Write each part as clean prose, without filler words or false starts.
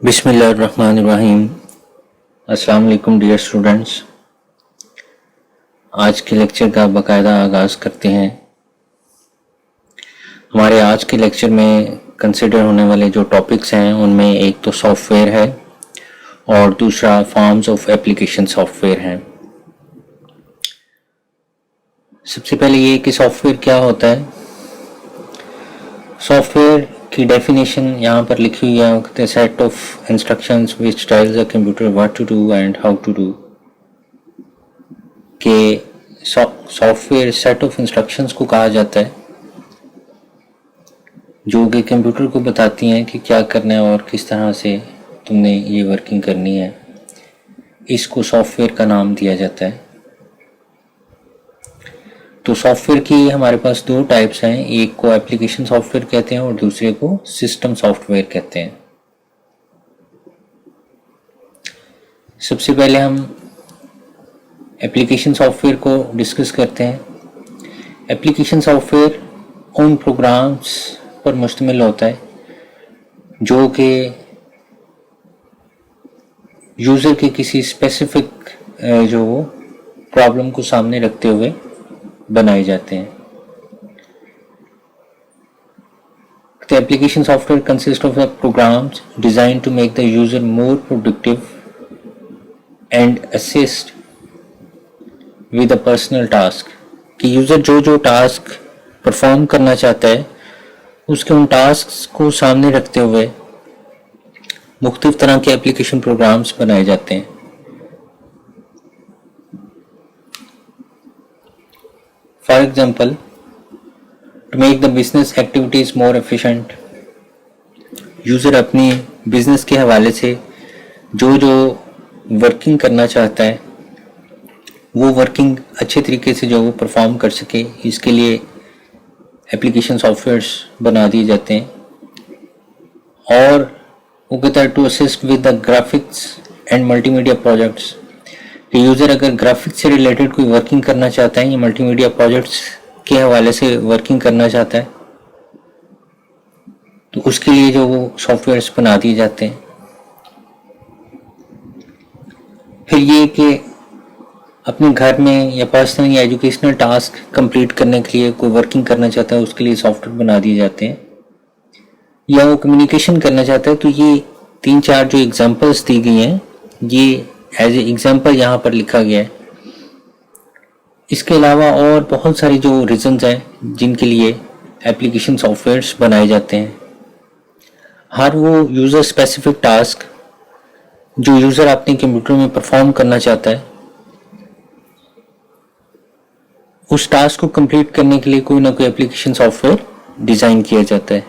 बिस्मिल्लाहिर्रहमानिर्रहीम। अस्सलाम वालेकुम डियर स्टूडेंट्स। आज के लेक्चर का बाकायदा आगाज़ करते हैं। हमारे आज के लेक्चर में कंसिडर होने वाले जो टॉपिक्स हैं उनमें एक तो सॉफ्टवेयर है और दूसरा फॉर्म्स ऑफ एप्लीकेशन सॉफ्टवेयर है। सबसे पहले ये कि सॉफ्टवेयर क्या होता है। सॉफ्टवेयर की डेफिनेशन यहाँ पर लिखी हुई है, कहते हैं set of instructions which tells a computer what to do and how to do. के सॉफ्टवेयर सेट ऑफ इंस्ट्रक्शंस को कहा जाता है जो कि कंप्यूटर को बताती हैं कि क्या करना है और किस तरह से तुमने ये वर्किंग करनी है। इसको सॉफ्टवेयर का नाम दिया जाता है। तो सॉफ्टवेयर की हमारे पास दो टाइप्स हैं, एक को एप्लीकेशन सॉफ्टवेयर कहते हैं और दूसरे को सिस्टम सॉफ्टवेयर कहते हैं। सबसे पहले हम एप्लीकेशन सॉफ्टवेयर को डिस्कस करते हैं। एप्लीकेशन सॉफ्टवेयर उन प्रोग्राम्स पर मुश्तमिल होता है जो कि यूज़र के किसी स्पेसिफिक जो प्रॉब्लम को सामने रखते हुए बनाए जाते हैं। The application software consists of the programs designed to make the user more productive and assist with a personal task। कि यूज़र जो जो टास्क परफॉर्म करना चाहता है उसके उन टास्क को सामने रखते हुए मुख्तलिफ तरह के एप्लीकेशन प्रोग्राम्स बनाए जाते हैं। For example, to make the business activities more efficient, user अपनी बिजनेस के हवाले से जो जो वर्किंग करना चाहता है वो वर्किंग अच्छे तरीके से जो वो परफॉर्म कर सके, इसके लिए एप्लीकेशन सॉफ्टवेयर्स बना दिए जाते हैं। और वो कहता है to assist with the graphics and multimedia projects. कि यूज़र अगर ग्राफिक्स से रिलेटेड कोई वर्किंग करना चाहता है या मल्टीमीडिया प्रोजेक्ट्स के हवाले से वर्किंग करना चाहता है तो उसके लिए जो वो सॉफ्टवेयर्स बना दिए जाते हैं। फिर ये कि अपने घर में या पर्सनल या एजुकेशनल टास्क कंप्लीट करने के लिए कोई वर्किंग करना चाहता है उसके लिए सॉफ्टवेयर बना दिए जाते हैं। या वो कम्युनिकेशन करना चाहता है तो ये तीन चार जो एग्जांपल्स दी गई हैं ये एज ए एग्जाम्पल यहाँ पर लिखा गया है। इसके अलावा और बहुत सारी जो रीजंस हैं जिनके लिए एप्लीकेशन सॉफ्टवेयर्स बनाए जाते हैं। हर वो यूज़र स्पेसिफिक टास्क जो यूज़र अपने कंप्यूटर में परफॉर्म करना चाहता है उस टास्क को कंप्लीट करने के लिए कोई ना कोई एप्लीकेशन सॉफ्टवेयर डिज़ाइन किया जाता है।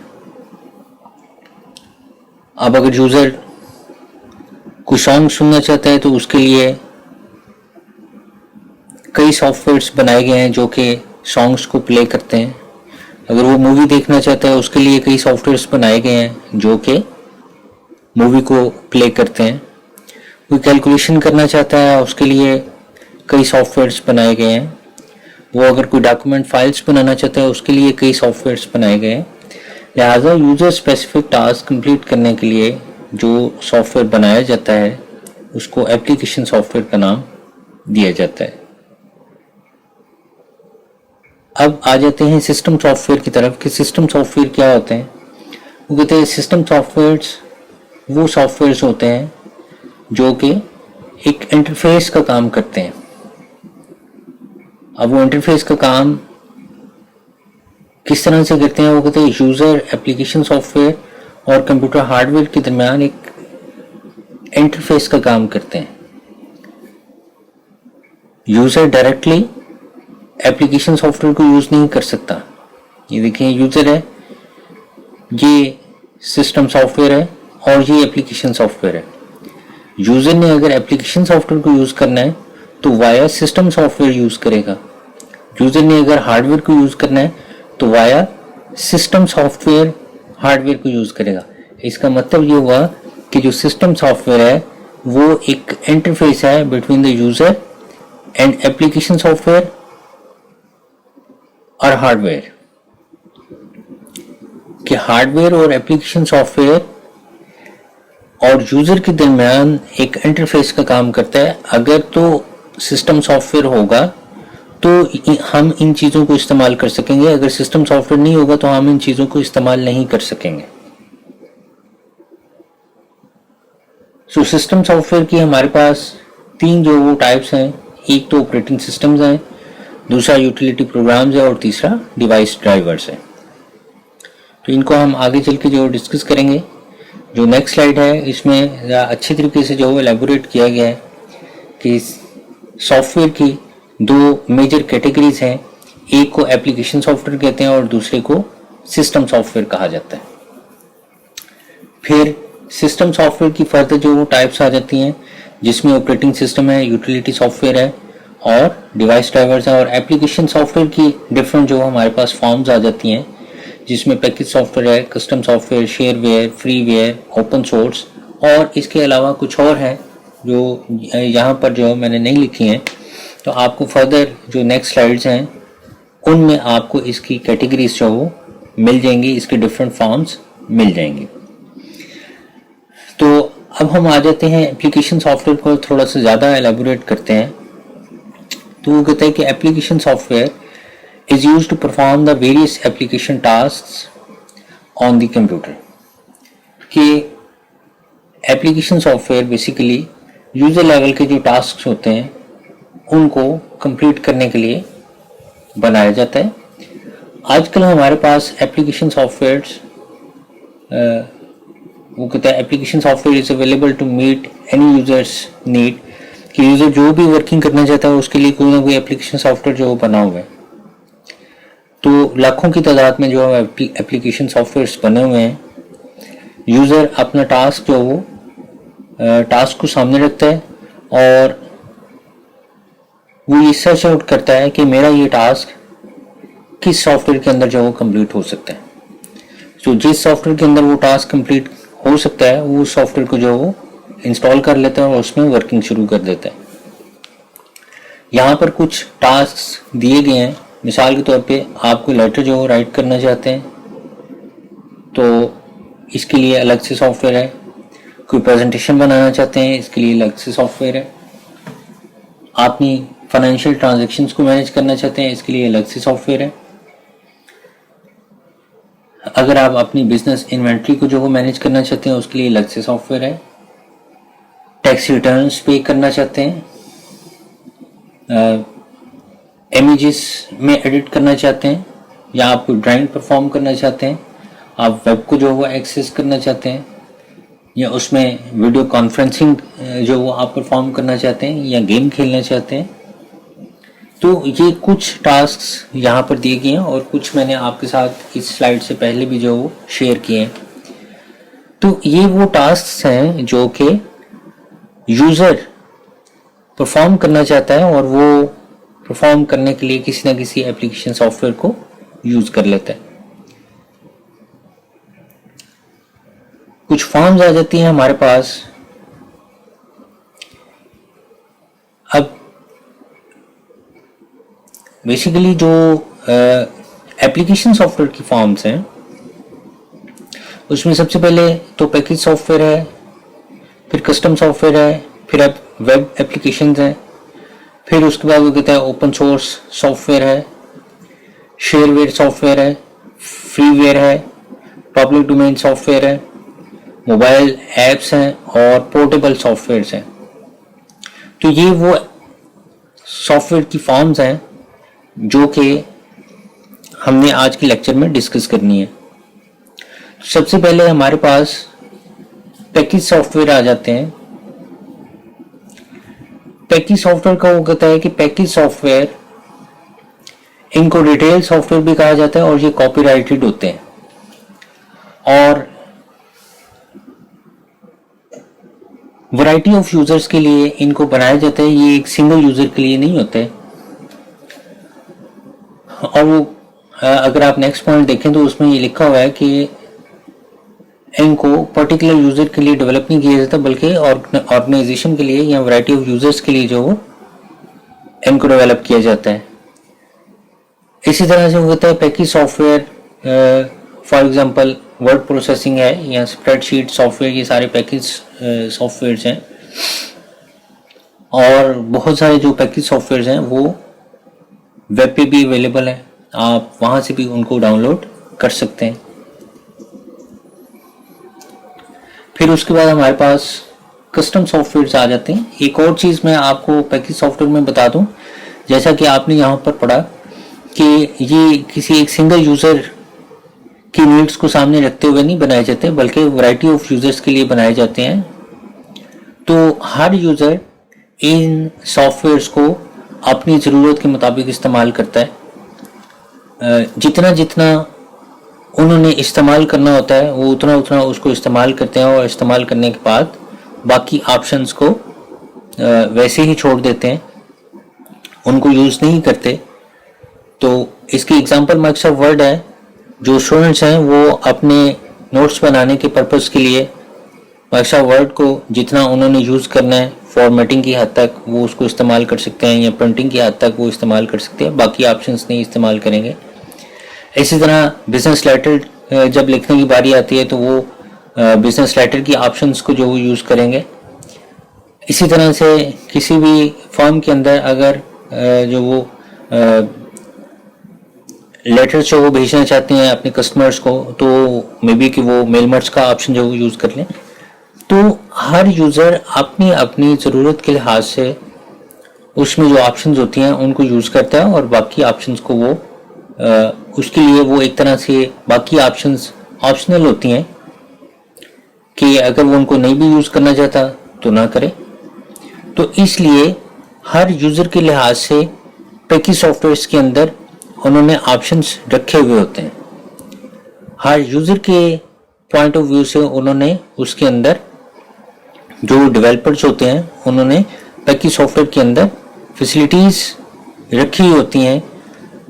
अब अगर यूज़र कोई सॉन्ग सुनना चाहता है तो उसके लिए कई सॉफ्टवेयर्स बनाए गए हैं जो कि सॉन्ग्स को प्ले करते हैं। अगर वो मूवी देखना चाहता है उसके लिए कई सॉफ्टवेयर्स बनाए गए हैं जो कि मूवी को प्ले करते हैं। कोई कैलकुलेशन करना चाहता है उसके लिए कई सॉफ्टवेयर्स बनाए गए हैं। वो अगर कोई डॉक्यूमेंट फाइल्स बनाना चाहता है उसके लिए कई सॉफ्टवेयर्स बनाए गए हैं। लिहाजा यूज़र स्पेसिफिक टास्क कंप्लीट करने के लिए जो सॉफ्टवेयर बनाया जाता है उसको एप्लीकेशन सॉफ्टवेयर का नाम दिया जाता है। अब आ जाते हैं सिस्टम सॉफ्टवेयर की तरफ कि सिस्टम सॉफ्टवेयर क्या होते हैं। वो कहते हैं सिस्टम सॉफ्टवेयर्स वो सॉफ्टवेयर्स होते हैं जो कि एक इंटरफेस का काम करते हैं। अब वो इंटरफेस का काम किस तरह से करते हैं, वो कहते हैं यूज़र एप्लीकेशन सॉफ्टवेयर और कंप्यूटर हार्डवेयर के दरमियान एक इंटरफेस का काम करते हैं। यूज़र डायरेक्टली एप्लीकेशन सॉफ्टवेयर को यूज़ नहीं कर सकता। ये देखिए यूज़र है, ये सिस्टम सॉफ्टवेयर है और ये एप्लीकेशन सॉफ्टवेयर है। यूज़र ने अगर एप्लीकेशन सॉफ्टवेयर को यूज़ करना है तो वाया सिस्टम सॉफ्टवेयर यूज़ करेगा। यूज़र ने अगर हार्डवेयर को यूज़ करना है तो वाया सिस्टम सॉफ्टवेयर हार्डवेयर को यूज़ करेगा। इसका मतलब ये हुआ कि जो सिस्टम सॉफ्टवेयर है वो एक इंटरफेस है between the user and application software और हार्डवेयर। कि हार्डवेयर और एप्लीकेशन सॉफ्टवेयर और यूजर के दरमियान एक इंटरफेस का काम करता है। अगर तो सिस्टम सॉफ्टवेयर होगा तो हम इन चीज़ों को इस्तेमाल कर सकेंगे, अगर सिस्टम सॉफ्टवेयर नहीं होगा तो हम इन चीज़ों को इस्तेमाल नहीं कर सकेंगे। सो सिस्टम सॉफ्टवेयर की हमारे पास 3 जो वो टाइप्स हैं, एक तो ऑपरेटिंग सिस्टम्स हैं, दूसरा यूटिलिटी प्रोग्राम्स है और तीसरा डिवाइस ड्राइवर्स है। तो इनको हम आगे चल के जो डिस्कस करेंगे। जो नेक्स्ट स्लाइड है इसमें अच्छी तरीके से जो एलेबोरेट किया गया है कि सॉफ्टवेयर की 2 मेजर कैटेगरीज हैं, एक को एप्लीकेशन सॉफ्टवेयर कहते हैं और दूसरे को सिस्टम सॉफ्टवेयर कहा जाता है। फिर सिस्टम सॉफ्टवेयर की फर्दर जो वो टाइप्स आ जाती हैं, जिसमें ऑपरेटिंग सिस्टम है, यूटिलिटी सॉफ्टवेयर है और डिवाइस ड्राइवर्स है। और एप्लीकेशन सॉफ्टवेयर की डिफरेंट जो हमारे पास फॉर्म्स आ जाती हैं, जिसमें पैकेज सॉफ्टवेयर है, custom software, shareware, freeware, open source और इसके अलावा कुछ और हैं जो यहाँ पर जो मैंने नहीं लिखी हैं। तो आपको फर्दर जो नेक्स्ट स्लाइड्स हैं उनमें आपको इसकी कैटेगरीज जो वो मिल जाएंगी, इसके डिफरेंट फॉर्म्स मिल जाएंगे। तो अब हम आ जाते हैं एप्लीकेशन सॉफ्टवेयर को थोड़ा सा ज़्यादा एलेबोरेट करते हैं। तो वो कहते हैं कि application software is used to perform the various application tasks on the computer। कि application software basically user level के जो टास्क होते हैं उनको कंप्लीट करने के लिए बनाया जाता है। आजकल हमारे पास एप्लीकेशन सॉफ्टवेयर वो कहता है application software is available to meet any user's need, कि यूजर जो भी वर्किंग करना चाहता है उसके लिए कोई ना कोई एप्लीकेशन सॉफ्टवेयर जो बना हुआ है। तो लाखों की तादाद में जो एप्लीकेशन सॉफ्टवेयर्स बने हुए हैं, यूज़र अपना टास्क जो वो टास्क को सामने रखता है और वो ये सर्च आउट करता है कि मेरा ये टास्क किस सॉफ्टवेयर के अंदर जो वो कंप्लीट हो सकता है। तो जिस सॉफ्टवेयर के अंदर वो टास्क कंप्लीट हो सकता है वो सॉफ्टवेयर को जो वो इंस्टॉल कर लेता है और उसमें वर्किंग शुरू कर देता है। यहाँ पर कुछ टास्क दिए गए हैं। मिसाल के तौर पे आपको लेटर जो राइट करना चाहते हैं तो इसके लिए अलग से सॉफ्टवेयर है। कोई प्रेजेंटेशन बनाना चाहते हैं, इसके लिए अलग से सॉफ्टवेयर है। अपनी फाइनेंशियल ट्रांजैक्शंस को मैनेज करना चाहते हैं, इसके लिए अलग से सॉफ्टवेयर है। अगर आप अपनी बिजनेस इन्वेंट्री को जो वो मैनेज करना चाहते हैं उसके लिए अलग से सॉफ्टवेयर है। टैक्स रिटर्न्स पे करना चाहते हैं, इमेजेस में एडिट करना चाहते हैं, या आप कोई ड्राइंग परफॉर्म करना चाहते हैं, आप वेब को जो वो एक्सेस करना चाहते हैं, या उसमें वीडियो कॉन्फ्रेंसिंग जो वो आप परफॉर्म करना चाहते हैं, या गेम खेलना चाहते हैं। तो ये कुछ टास्क्स यहाँ पर दिए गए हैं और कुछ मैंने आपके साथ इस स्लाइड से पहले भी जो वो शेयर किए हैं। तो ये वो टास्क्स हैं जो कि यूज़र परफॉर्म करना चाहता है और वो परफॉर्म करने के लिए किसी ना किसी एप्लीकेशन सॉफ्टवेयर को यूज कर लेता है। कुछ फॉर्म्स आ जाती हैं हमारे पास। अब बेसिकली जो एप्लीकेशन सॉफ्टवेयर की फॉर्म्स हैं उसमें सबसे पहले तो पैकेज सॉफ्टवेयर है, फिर कस्टम सॉफ्टवेयर है, फिर वेब एप्लीकेशंस हैं, फिर उसके बाद वो कहता है ओपन सोर्स सॉफ्टवेयर है, शेयरवेयर सॉफ्टवेयर है, फ्रीवेयर है, पब्लिक डोमेन सॉफ्टवेयर है, मोबाइल ऐप्स हैं और पोर्टेबल सॉफ्टवेयर्स हैं। तो ये वो सॉफ्टवेयर की फॉर्म्स हैं जो कि हमने आज के लेक्चर में डिस्कस करनी है। सबसे पहले हमारे पास पैकेज सॉफ्टवेयर आ जाते हैं। पैकेज सॉफ्टवेयर का वो कहता है कि पैकेज सॉफ्टवेयर, इनको रिटेल सॉफ्टवेयर भी कहा जाता है और ये कॉपीराइटेड होते हैं और वैरायटी ऑफ यूजर्स के लिए इनको बनाया जाता है। ये एक सिंगल यूजर के लिए नहीं होते। और वो अगर आप नेक्स्ट पॉइंट देखें तो उसमें ये लिखा हुआ है कि इनको पर्टिकुलर यूजर के लिए डेवलप नहीं किया जाता बल्कि ऑर्गेनाइजेशन के लिए या वैरायटी ऑफ यूजर्स के लिए जो इनको डेवलप किया जाता है। इसी तरह से होता है package software, for example word processing है या स्प्रेडशीट सॉफ्टवेयर, ये सारे पैकेज सॉफ्टवेयर्स हैं और बहुत सारे जो पैकेज सॉफ्टवेयर्स हैं वो वेब पे भी अवेलेबल है, आप वहाँ से भी उनको डाउनलोड कर सकते हैं। फिर उसके बाद हमारे पास कस्टम सॉफ्टवेयर्स आ जाते हैं। एक और चीज़ मैं आपको पैकेज सॉफ्टवेयर में बता दूं, जैसा कि आपने यहाँ पर पढ़ा कि ये किसी एक सिंगल यूज़र की नीड्स को सामने रखते हुए नहीं बनाए जाते, बल्कि वैरायटी ऑफ यूज़र्स के लिए बनाए जाते हैं। तो हर यूज़र इन सॉफ्टवेयर्स को अपनी ज़रूरत के मुताबिक इस्तेमाल करता है। जितना जितना उन्होंने इस्तेमाल करना होता है वो उतना उतना उसको इस्तेमाल करते हैं और इस्तेमाल करने के बाद बाकी ऑप्शंस को वैसे ही छोड़ देते हैं, उनको यूज़ नहीं करते। तो इसकी एग्जांपल माइक्रोसॉफ्ट वर्ड है। जो स्टूडेंट्स हैं वो अपने नोट्स बनाने के पर्पस के लिए माइक्रोसॉफ्ट वर्ड को जितना उन्होंने यूज़ करना है फॉर्मेटिंग की हद तक वो उसको इस्तेमाल कर सकते हैं, या प्रिंटिंग की हद तक वो इस्तेमाल कर सकते हैं, बाकी ऑप्शंस नहीं इस्तेमाल करेंगे। इसी तरह बिजनेस लेटर जब लिखने की बारी आती है तो वो बिजनेस लेटर की ऑप्शंस को जो वो यूज़ करेंगे। इसी तरह से किसी भी फर्म के अंदर अगर जो वो लेटर्स जो वो भेजना चाहते हैं अपने कस्टमर्स को, तो मे बी कि वो मेल मर्ज का ऑप्शन जो वो यूज़ कर लें। तो हर यूज़र अपनी अपनी ज़रूरत के लिहाज से उसमें जो ऑप्शंस होती हैं उनको यूज़ करता है और बाकी ऑप्शंस को वो उसके लिए वो एक तरह से बाकी ऑप्शंस ऑप्शनल होती हैं कि अगर वो उनको नहीं भी यूज़ करना चाहता तो ना करे। तो इसलिए हर यूज़र के लिहाज से पैकेज सॉफ्टवेयर्स के अंदर उन्होंने ऑप्शंस रखे हुए होते हैं। हर यूज़र के पॉइंट ऑफ व्यू से उन्होंने उसके अंदर जो डेवलपर्स होते हैं उन्होंने पैकेज सॉफ्टवेयर के अंदर फैसिलिटीज़ रखी होती हैं।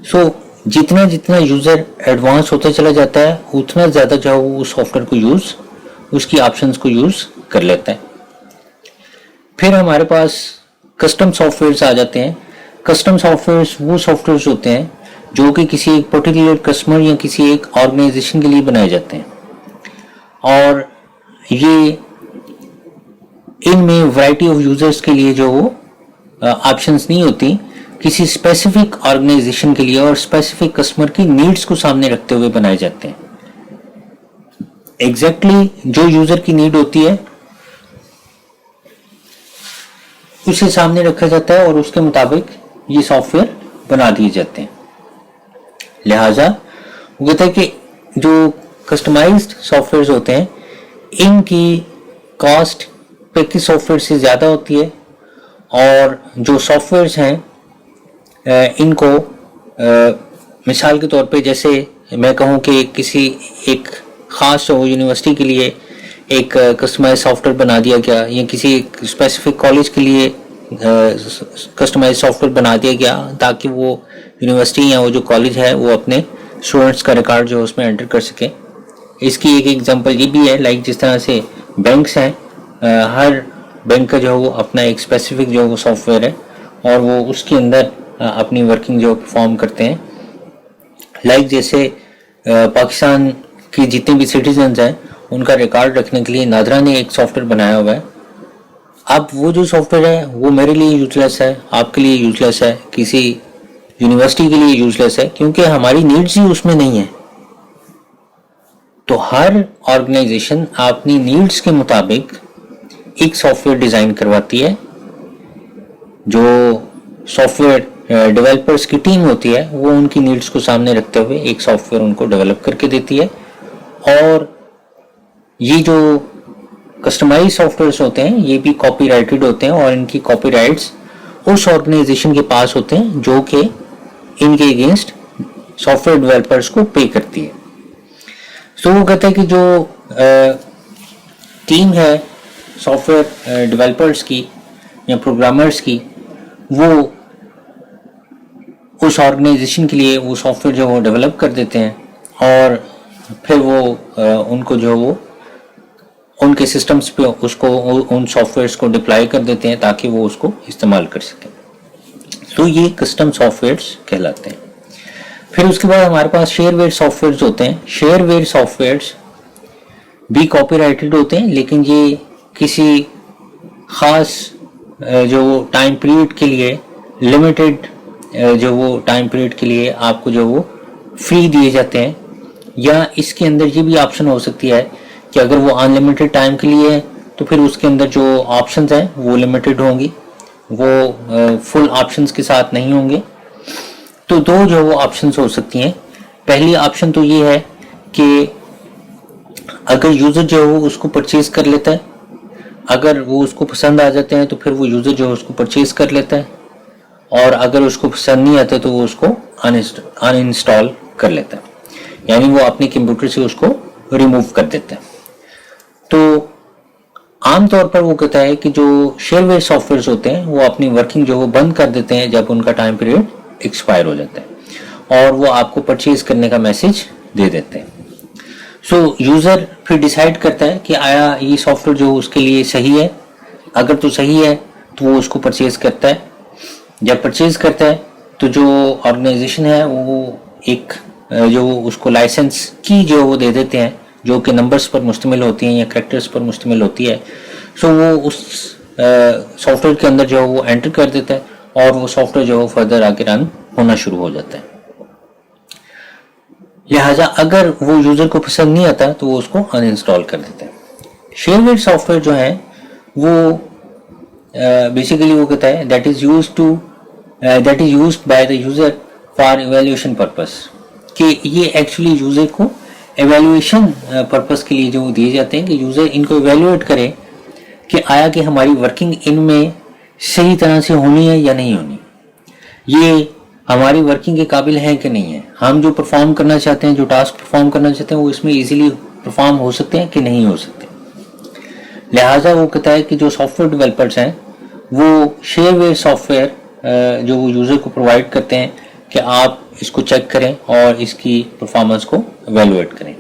सो जितना जितना यूज़र एडवांस होता चला जाता है उतना ज़्यादा जो वो उस सॉफ्टवेयर को यूज़ उसकी ऑप्शंस को यूज़ कर लेता है। फिर हमारे पास कस्टम सॉफ्टवेयर्स आ जाते हैं। कस्टम सॉफ्टवेयर्स वो सॉफ्टवेयर्स होते हैं जो कि किसी एक पर्टिकुलर कस्टमर या किसी एक ऑर्गेनाइजेशन के लिए बनाए जाते हैं और ये इनमें वैरायटी ऑफ यूजर्स के लिए जो वो ऑप्शंस नहीं होती, किसी स्पेसिफिक ऑर्गेनाइजेशन के लिए और स्पेसिफिक कस्टमर की नीड्स को सामने रखते हुए बनाए जाते हैं। एग्जैक्टली जो यूजर की नीड होती है उसे सामने रखा जाता है और उसके मुताबिक ये सॉफ्टवेयर बना दिए जाते हैं। लिहाजा वो कहते हैं कि जो कस्टमाइज्ड सॉफ्टवेयर्स होते हैं इनकी कॉस्ट पैकेज सॉफ्टवेयर से ज़्यादा होती है और जो सॉफ्टवेयर्स हैं इनको मिसाल के तौर पे जैसे मैं कहूँ कि किसी एक ख़ास यूनिवर्सिटी के लिए एक कस्टमाइज सॉफ्टवेयर बना दिया गया या किसी एक स्पेसिफिक कॉलेज के लिए कस्टमाइज सॉफ्टवेयर बना दिया गया ताकि वो यूनिवर्सिटी या वो जो कॉलेज है वो अपने स्टूडेंट्स का रिकॉर्ड जो उसमें एंटर कर सके। इसकी एक एग्जांपल ये भी है, लाइक जिस तरह से बैंक्स हैं, हर बैंक का जो है वो अपना एक स्पेसिफिक जो वो सॉफ्टवेयर है और वो उसके अंदर अपनी वर्किंग जो परफॉर्म करते हैं। लाइक जैसे पाकिस्तान के जितने भी सिटीजन्स हैं उनका रिकॉर्ड रखने के लिए नादरा ने एक सॉफ्टवेयर बनाया हुआ है। अब वो जो सॉफ्टवेयर है वो मेरे लिए यूजलेस है, आपके लिए यूजलेस है, किसी यूनिवर्सिटी के लिए यूजलेस है, क्योंकि हमारी नीड्स ही उसमें नहीं है। तो हर ऑर्गेनाइजेशन अपनी नीड्स के मुताबिक एक सॉफ्टवेयर डिज़ाइन करवाती है। जो सॉफ्टवेयर डेवलपर्स की टीम होती है वो उनकी नीड्स को सामने रखते हुए एक सॉफ्टवेयर उनको डेवलप करके देती है और ये जो कस्टमाइज सॉफ्टवेयर्स होते हैं ये भी कॉपीराइटेड होते हैं और इनकी कॉपीराइट्स उस ऑर्गेनाइजेशन के पास होते हैं जो कि इनके अगेंस्ट सॉफ्टवेयर डेवलपर्स को पे करती है। सो वो कहते हैं कि जो टीम है सॉफ्टवेयर डेवलपर्स की या प्रोग्रामर्स की, वो उस ऑर्गेनाइजेशन के लिए वो सॉफ्टवेयर जो वो डेवलप कर देते हैं और फिर वो उनको जो वो उनके सिस्टम्स पे उसको उन सॉफ्टवेयर्स को डिप्लॉय कर देते हैं ताकि वो उसको इस्तेमाल कर सकें। तो ये कस्टम सॉफ्टवेयर्स कहलाते हैं। फिर उसके बाद हमारे पास शेयरवेयर सॉफ्टवेयर्स होते हैं। शेयरवेयर सॉफ्टवेयर्स भी कॉपीराइटेड होते हैं लेकिन ये किसी ख़ास जो टाइम पीरियड के लिए लिमिटेड जो वो टाइम पीरियड के लिए आपको जो वो फ्री दिए जाते हैं, या इसके अंदर ये भी ऑप्शन हो सकती है कि अगर वो अनलिमिटेड टाइम के लिए है तो फिर उसके अंदर जो ऑप्शंस हैं वो लिमिटेड होंगी, वो फुल ऑप्शंस के साथ नहीं होंगे। तो दो जो वो ऑप्शंस हो सकती हैं। पहली ऑप्शन तो ये है कि अगर यूज़र जो है उसको परचेज कर लेता है, अगर वो उसको पसंद आ जाते हैं तो फिर वो यूज़र जो है उसको परचेज कर लेता है, और अगर उसको पसंद नहीं आता तो वो उसको अनइंस्टॉल कर लेता है, यानी वो अपने कंप्यूटर से उसको रिमूव कर देता है। तो आमतौर पर वो कहता है कि जो शेयरवेयर सॉफ्टवेयर होते हैं वो अपनी वर्किंग जो वो बंद कर देते हैं जब उनका टाइम पीरियड एक्सपायर हो जाता है, और वो आपको परचेज करने का मैसेज दे देते हैं। सो यूज़र फिर डिसाइड करता है कि आया ये सॉफ्टवेयर जो उसके लिए सही है। अगर तो सही है तो वो उसको परचेज करता है। जब परचेज करता है तो जो ऑर्गेनाइजेशन है वो एक जो उसको लाइसेंस की जो वो दे देते हैं, जो कि नंबर्स पर मुश्तमिल होती हैं या कैरेक्टर्स पर मुश्तमिल होती है। सो वो उस सॉफ्टवेयर के अंदर जो है वो एंटर कर देता है, और वो सॉफ्टवेयर जो है फर्दर आगे रन होना शुरू हो जाता है। लिहाजा अगर वो यूज़र को पसंद नहीं आता तो वो उसको अनइंस्टॉल कर देता है। शेयरवेयर सॉफ्टवेयर जो है वो बेसिकली वो कहता है that is used by the user for evaluation purpose, कि ये एक्चुअली यूज़र को एवेल्युएशन पर्पस के लिए जो दिए जाते हैं कि यूज़र इनको इवेल्युएट करे कि आया कि हमारी वर्किंग इनमें सही तरह से होनी है या नहीं होनी, ये हमारी वर्किंग के काबिल है कि नहीं है, हम जो परफॉर्म करना चाहते हैं, जो टास्क परफॉर्म करना चाहते हैं वो इसमें इजीली परफॉर्म हो सकते हैं कि नहीं हो सकते। लिहाजा वो कहता है कि जो सॉफ्टवेयर डेवलपर्स हैं वो शेयरवेयर सॉफ्टवेयर जो वो यूज़र को प्रोवाइड करते हैं कि आप इसको चेक करें और इसकी परफॉर्मेंस को एवेल्युएट करें।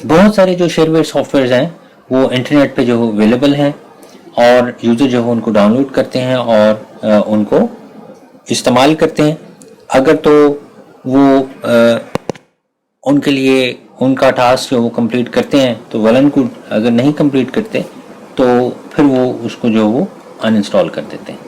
बहुत सारे जो शेयरवेयर सॉफ्टवेयर हैं वो इंटरनेट पे जो अवेलेबल हैं, और यूज़र जो है उनको डाउनलोड करते हैं और उनको इस्तेमाल करते हैं। अगर तो वो उनके लिए उनका टास्क जो वो कंप्लीट करते हैं तो वेल एंड गुड, अगर नहीं कंप्लीट करते तो फिर वो उसको जो वो अनइंस्टॉल कर देते हैं।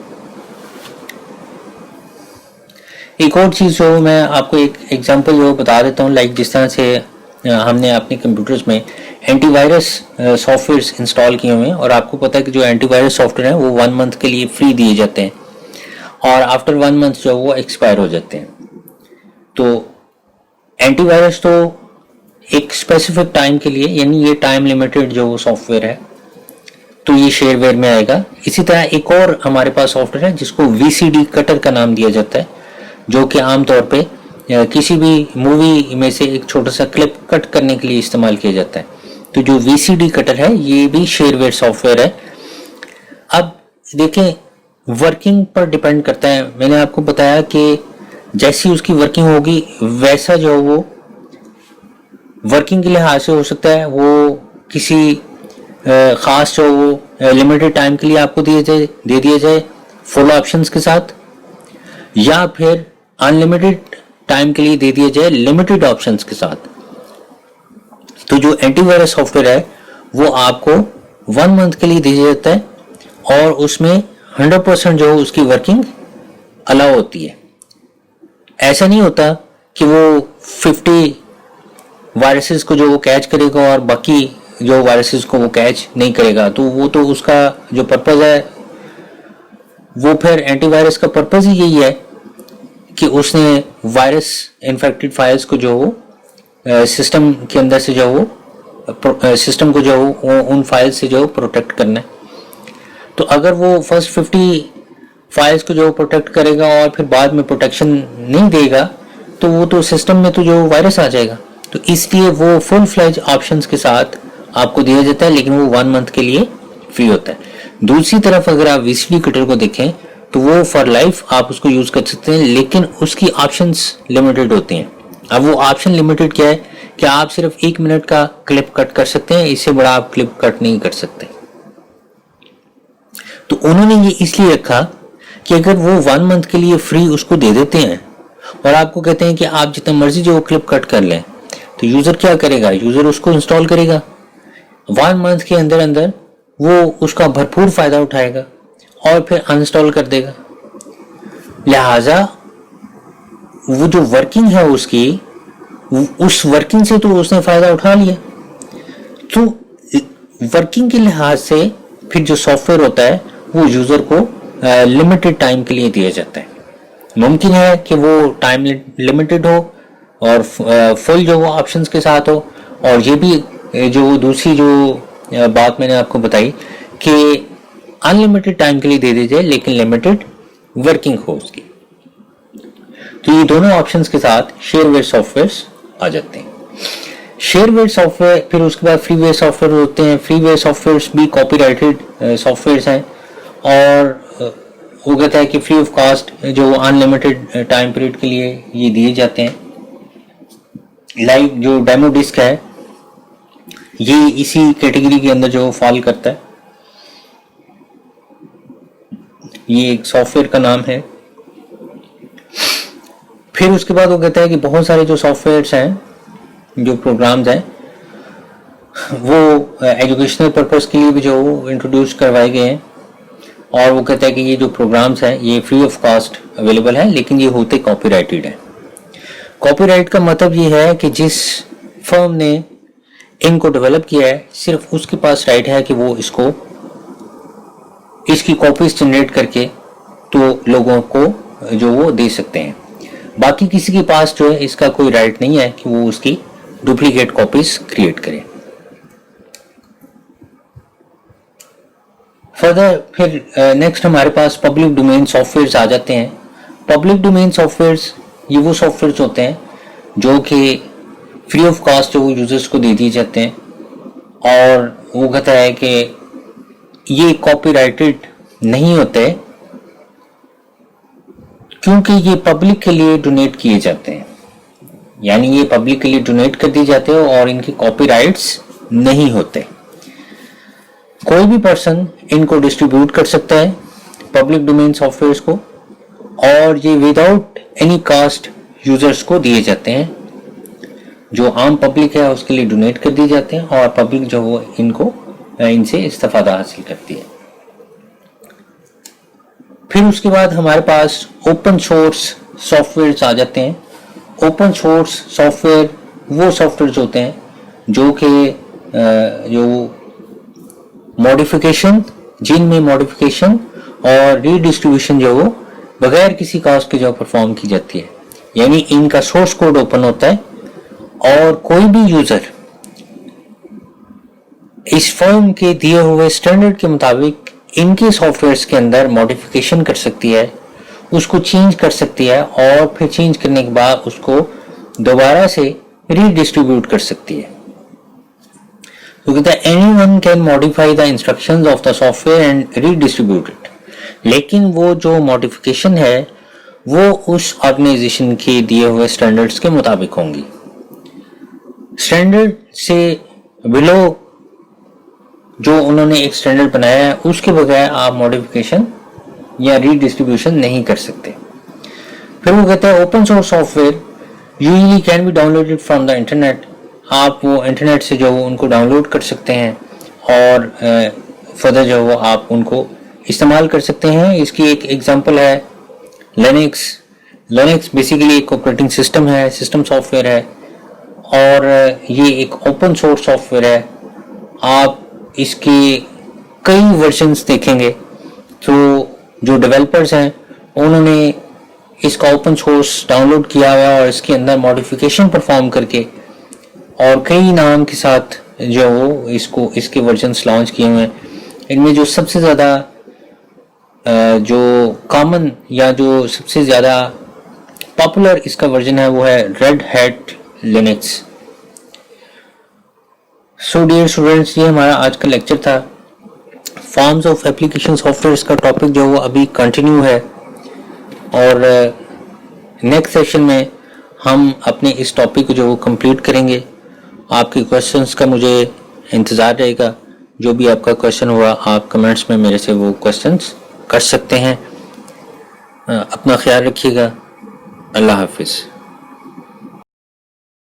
एक और चीज़ जो मैं आपको एक एग्जांपल जो बता देता हूँ, लाइक जिस तरह से हमने अपने कंप्यूटर्स में एंटीवायरस सॉफ्टवेयर्स इंस्टॉल किए हुए हैं, और आपको पता है कि जो एंटीवायरस सॉफ्टवेयर है वो 1 मंथ के लिए फ्री दिए जाते हैं, और आफ्टर 1 मंथ जो वो एक्सपायर हो जाते हैं। तो एंटीवायरस तो एक स्पेसिफिक टाइम के लिए, यानी ये टाइम लिमिटेड जो सॉफ्टवेयर है, तो ये शेयरवेयर में आएगा। इसी तरह एक और हमारे पास सॉफ्टवेयर है जिसको VCD कटर का नाम दिया जाता है, जो कि आमतौर पे किसी भी मूवी में से एक छोटा सा क्लिप कट करने के लिए इस्तेमाल किया जाता है। तो जो VCD कटर है ये भी शेयरवेयर सॉफ्टवेयर है। अब देखें, वर्किंग पर डिपेंड करता है। मैंने आपको बताया कि जैसी उसकी वर्किंग होगी वैसा जो वो वर्किंग के लिहाज से हो सकता है वो किसी ख़ास जो वो लिमिटेड टाइम के लिए आपको दे दिया जाए फुल ऑप्शंस के साथ, या फिर अनलिमिटेड टाइम के लिए दे दिया जाए लिमिटेड ऑप्शंस के साथ। तो जो एंटीवायरस सॉफ्टवेयर है वो आपको 1 मंथ के लिए दिया जाता है, और उसमें 100% जो उसकी वर्किंग अलाउ होती है। ऐसा नहीं होता कि वो 50 वायरसेस को जो वो कैच करेगा और बाकी जो वायरसेस को वो कैच नहीं करेगा। तो वो तो उसका जो पर्पज़ है वो फिर एंटीवायरस का पर्पज़ ही यही है कि उसने वायरस इन्फेक्टेड फाइल्स को जो वो सिस्टम के अंदर से जो वो सिस्टम को जो उन फाइल्स से जो प्रोटेक्ट करना है। तो अगर वो फर्स्ट 50 फाइल्स को जो प्रोटेक्ट करेगा और फिर बाद में प्रोटेक्शन नहीं देगा तो वो तो सिस्टम में तो जो वायरस आ जाएगा। तो इसलिए वो फुल फ्लेज ऑप्शंस के साथ आपको दिया जाता है, लेकिन वो 1 मंथ के लिए फ्री होता है। दूसरी तरफ अगर आप VCD कटर को देखें तो वो फॉर लाइफ आप उसको यूज कर सकते हैं, लेकिन उसकी ऑप्शंस लिमिटेड होती हैं। अब वो ऑप्शन लिमिटेड क्या है कि आप सिर्फ 1 मिनट का क्लिप कट कर सकते हैं, इससे बड़ा आप क्लिप कट नहीं कर सकते। तो उन्होंने ये इसलिए रखा कि अगर वो 1 मंथ के लिए फ्री उसको दे देते हैं और आपको कहते हैं कि आप जितना मर्जी जो क्लिप कट कर लें, तो यूजर क्या करेगा? यूजर उसको इंस्टॉल करेगा। 1 मंथ के अंदर अंदर वो उसका भरपूर फायदा उठाएगा और फिर अनइंस्टॉल कर देगा। लिहाजा वो जो वर्किंग है उसकी, उस वर्किंग से तो उसने फायदा उठा लिया। तो वर्किंग के लिहाज से फिर जो सॉफ्टवेयर होता है वो यूजर को लिमिटेड टाइम के लिए दिया जाता है। मुमकिन है कि वो टाइम लिमिटेड हो और फुल जो वो ऑप्शंस के साथ हो, और ये भी जो दूसरी जो बात मैंने आपको बताई कि अनलिमिटेड टाइम के लिए दे दी जाए लेकिन लिमिटेड वर्किंग हो उसकी। तो ये दोनों ऑप्शंस के साथ शेयरवेयर सॉफ्टवेयर्स आ जाते हैं। शेयरवेयर सॉफ्टवेयर, फिर उसके बाद फ्रीवेयर सॉफ्टवेयर होते हैं। फ्रीवेयर सॉफ्टवेयर्स भी कॉपीराइटेड सॉफ्टवेयर्स हैं और वो कहता है कि फ्री ऑफ कॉस्ट जो अनलिमिटेड टाइम पीरियड के लिए ये दिए जाते हैं। लाइक जो डेमो डिस्क है ये इसी कैटेगरी के अंदर जो फॉल करता है। ये एक सॉफ्टवेयर का नाम है। फिर उसके बाद वो कहता है कि बहुत सारे जो सॉफ्टवेयर्स हैं, जो प्रोग्राम्स हैं, वो एजुकेशनल पर्पस के लिए भी जो इंट्रोड्यूस करवाए गए हैं। और वो कहता है कि ये जो प्रोग्राम्स हैं ये फ्री ऑफ कॉस्ट अवेलेबल है, लेकिन ये होते कॉपीराइटेड हैं। कॉपीराइट का मतलब ये है कि जिस फर्म ने इनको डेवलप किया है सिर्फ उसके पास राइट है कि वो इसकी कॉपीज जनरेट करके तो लोगों को जो वो दे सकते हैं। बाकी किसी के पास जो है इसका कोई राइट नहीं है कि वो उसकी डुप्लीकेट कॉपीज क्रिएट करे। फर्दर फिर नेक्स्ट हमारे पास पब्लिक डोमेन सॉफ्टवेयर्स आ जाते हैं। पब्लिक डोमेन सॉफ्टवेयर्स ये वो सॉफ्टवेयर्स होते हैं जो कि फ्री ऑफ कॉस्ट जो यूजर्स को दे दिए जाते हैं, और वो कहता है कि ये कॉपीराइटेड नहीं होते क्योंकि ये पब्लिक के लिए डोनेट किए जाते हैं। यानी ये पब्लिक के लिए डोनेट कर दिए जाते हैं और इनके कॉपीराइट्स नहीं होते। कोई भी पर्सन इनको डिस्ट्रीब्यूट कर सकता है पब्लिक डोमेन सॉफ्टवेयर्स को, और ये विदाउट एनी कॉस्ट यूजर्स को दिए जाते हैं। जो आम पब्लिक है उसके लिए डोनेट कर दिए जाते हैं और पब्लिक जो वो इनसे इस्तेफादा हासिल करती है। फिर उसके बाद हमारे पास ओपन सोर्स सॉफ्टवेयर आ जाते हैं। ओपन सोर्स सॉफ्टवेयर वो सॉफ्टवेयर होते हैं जो कि जो मॉडिफिकेशन, जिनमें मॉडिफिकेशन और रीडिस्ट्रीब्यूशन जो वो बगैर किसी कॉस्ट के जो परफॉर्म की जाती है। यानी इनका सोर्स कोड ओपन होता है और कोई भी यूजर इस फर्म के दिए हुए स्टैंडर्ड के मुताबिक इनके सॉफ्टवेयर्स के अंदर मॉडिफिकेशन कर सकती है, उसको चेंज कर सकती है और फिर चेंज करने के बाद उसको दोबारा से रीडिस्ट्रीब्यूट कर सकती है। तो कहता है anyone can modify the instructions of the software and redistribute it. लेकिन वो जो मॉडिफिकेशन है वो उस ऑर्गेनाइजेशन के दिए हुए स्टैंडर्ड्स के मुताबिक होंगी। स्टैंडर्ड से बिलो जो उन्होंने एक स्टैंडर्ड बनाया है उसके बगैर आप मॉडिफिकेशन या रीडिस्ट्रीब्यूशन नहीं कर सकते। फिर वो कहता है open source software usually can be downloaded from the internet. आप वो इंटरनेट से जो उनको डाउनलोड कर सकते हैं और फर्दर जो वो आप उनको इस्तेमाल कर सकते हैं। इसकी एक एग्जांपल है लिनक्स। लिनक्स बेसिकली एक ऑपरेटिंग सिस्टम है, सिस्टम सॉफ्टवेयर है और ये एक ओपन सोर्स सॉफ्टवेयर है। आप इसके कई वर्जन्स देखेंगे तो जो डेवलपर्स हैं उन्होंने इसका ओपन सोर्स डाउनलोड किया हुआ और इसके अंदर मॉडिफिकेशन परफॉर्म करके और कई नाम के साथ जो वो इसके वर्जन्स लॉन्च किए हुए हैं। इनमें जो सबसे ज़्यादा जो कॉमन या जो सबसे ज़्यादा पॉपुलर इसका वर्जन है वो है Red Hat Linux. So dear students, ये हमारा आज का लेक्चर था। फॉर्म्स ऑफ एप्लीकेशन सॉफ्टवेयर का टॉपिक जो वो अभी कंटिन्यू है और नेक्स्ट सेशन में हम अपने इस टॉपिक को जो वो कंप्लीट करेंगे। आपके क्वेश्चंस का मुझे इंतज़ार रहेगा। जो भी आपका क्वेश्चन हुआ आप कमेंट्स में मेरे से वो क्वेश्चंस कर सकते हैं। अपना ख्याल रखिएगा। अल्लाह हाफिज़।